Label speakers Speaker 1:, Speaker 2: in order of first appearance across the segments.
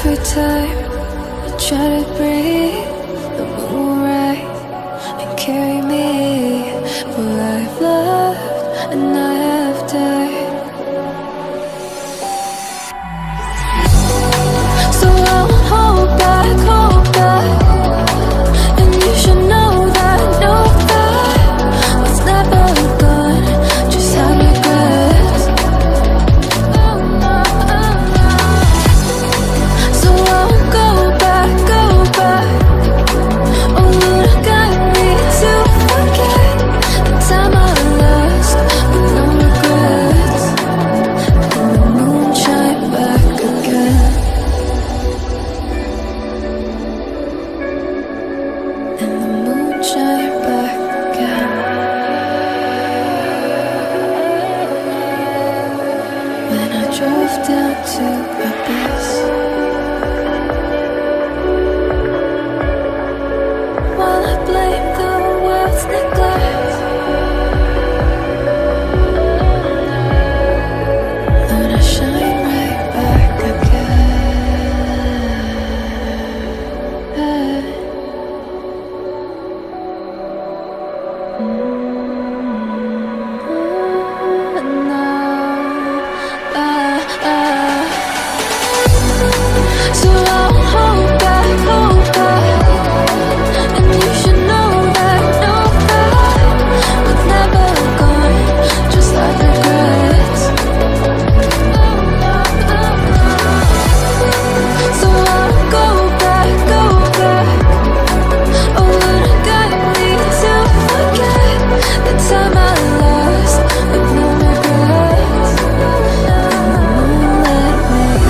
Speaker 1: Every time I try to breathe, the moon will rise and carry me. For I've loved and I have died. So I won't hold back, and you should know that what's never gone just have regrets. So I won't go back. Oh, look at me to forget the time I lost with no regrets. And the moon shine back again. And the moon shine back again. When I drove down to abyss, while I blame the world's neglect, Lord, I shine right back again. So I'll hold back, and you should know that what's never gone just like regrets. So I'll go back. Oh, look at me to forget the time I lost with no regrets. And the moonlight made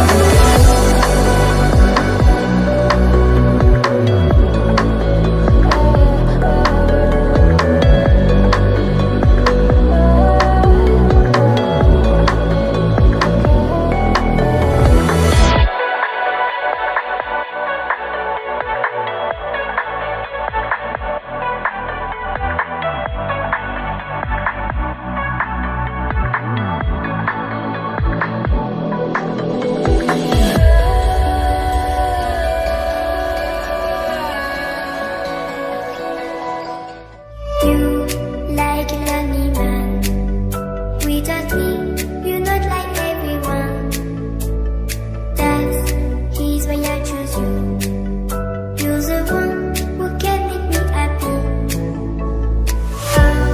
Speaker 2: You like a lonely man. Without me, you're not like everyone. That's his why I choose you. You're the one who can make me happy. Oh,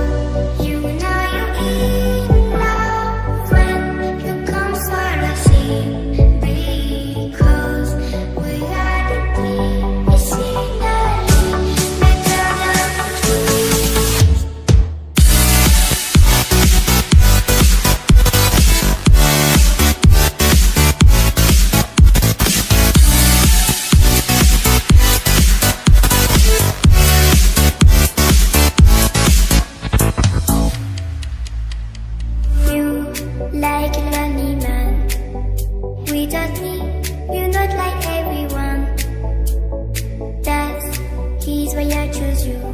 Speaker 2: you know you're in love when you come for the sea. Because we are the signally better than you like a lonely man. Without me, you're not like everyone. That's his why I choose you.